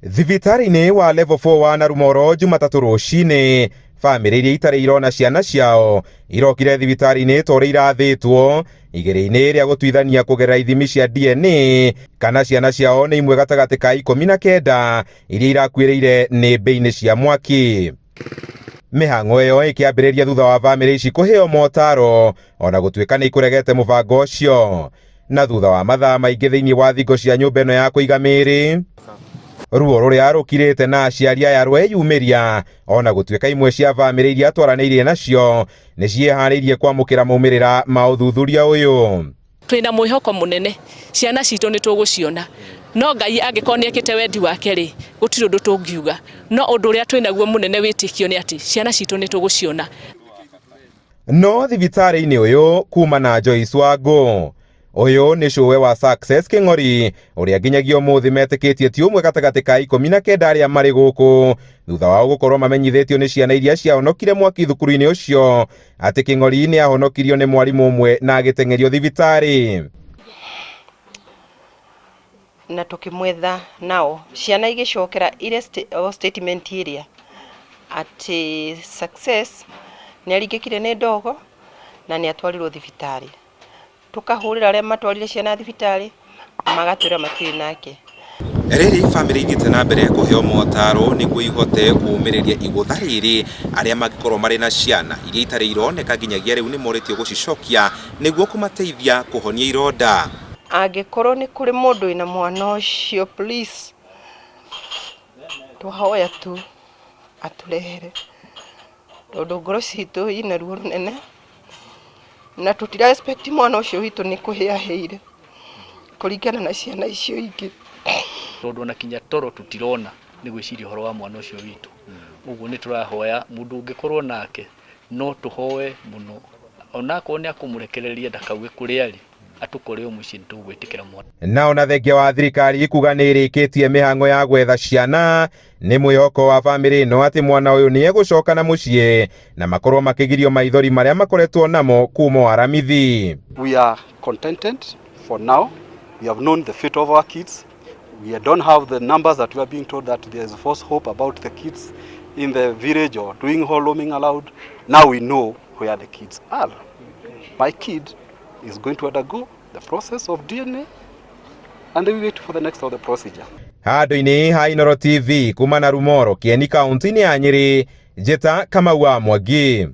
Thibitarĩ-inĩ wa level 4 wa Narumoro Jumatatũ rũcinĩ, bamĩrĩ iria itarĩ irona ciana ciao irokire thibitarĩ-inĩ ta ũrĩa irathĩtwo igeria-inĩ rĩa gũtuithania kũgerera ithimi cia DNA kana ciana ciao nĩ imwe gatagatĩ ka 19 iria irakuĩrĩire nĩmbĩ-inĩ cia mwaki. Mĩhang'o ĩyo ĩkĩambĩrĩria thutha wa bamĩrĩ ici kũheo motaro ona gũtuĩka nĩ ikũregete mũbango ũcio, na thutha wa mathaa maingĩ thĩinĩ wa thingo cia nyũmba ĩno ya kũiga mĩĩrĩ, ruo rũrĩa rũkirĩte na aciari aya rweyumĩria ona gũtuĩka imwe cia bamĩrĩ iria twaranĩirie nacio nĩ ciĩharĩirie kwamũkĩra maumĩrĩra ma ũthuthuria ũyũ. Twĩna mwĩhoko mũnene ciana citũ nĩ tũgũciona, no Ngai angĩkorwo nĩ ekĩte wendi wake rĩ, gũtirĩ ũndũ tũngiuga, no ũndũ ũrĩa twĩnaguo mũnene wĩtĩkio nĩ atĩ ciana citũ nĩ tũgũciona. No thibitarĩ-inĩ ũyũ kuma na Joyce Wangũ, ũyũ nĩ cũwe wa Success Kĩng'ori ũrĩa nginyagia ũmũthĩ metĩkĩtie ti ũmwe gatagatĩ ka 19 arĩa marĩ gũkũ thutha wao gũkorwo mamenyithĩtio nĩ ciana iria ciahonokire mwaki thukuru-inĩ ũcio atĩ Kĩng'ori nĩ ahonokirio nĩ mwarimũ ũmwe na agĩteng'erio thibitarĩ. Na tukimwetha nao ciana igĩcokera ile statement ĩrĩa atĩ Success nĩ aringĩkire nĩ ndogo na nĩ atwarirwo thibitarĩ. Tukahũrĩra arĩa matwarire ciana thibitarĩ magatwĩra matirĩ nake. Rĩrĩ bamĩrĩ igĩte na mbere kũheo motaro nĩguo ihote kũũmĩrĩria igũtha rĩrĩ arĩa mangĩkorwo marĩ na ciana iria itarĩ ironeka nginyagia rĩu nĩ morĩtio gũcicokia nĩguo kũmateithia kũhonia ironda. Angĩkorwo nĩ kũrĩ mũndũ wĩna mwana ũcio, please tũhoya tu atũrehere, tondũ ngoro citũ ina ruo rũnene na tutira expect mwana ũcio witũ nĩ kũhĩahĩire kũringana na ciana icio ingĩ, tondũ na kinya toro tutirona nĩ gwĩciria ũhoro wa mwana ũcio witũ. Ũguo nĩ tũrahoya mũndũ ũngĩkorwo nake no tũhoe mũno onakorwo nĩ akũmũrekereria ndakauge kũrĩa arĩ atukore umuci ntugwĩtĩkĩra mwana. Na ona thengia wa thirikari kuga nĩ ĩrĩkĩtie mĩhang'o ya gwetha ciana, nĩ mwĩhoko wa bamĩrĩ ĩno atĩ mwana ũyũ nĩ egũcoka na mũciĩ na makorwo makĩgirio maithori marĩa makoretwo namo kuma waramithi. We are contented for now. We have known the fate of our kids. We don't have the numbers that we are being told that there is false hope about the kids in the village or doing roaming allowed. Now we know where the kids are. My kid is going to undergo the process of DNA and we wait for the next of the procedure. Handũ-inĩ ha Inooro TV kuma Narumoro, Kieni kaunti-inĩ ya Nyeri, njĩta Kamau wa Mwangi.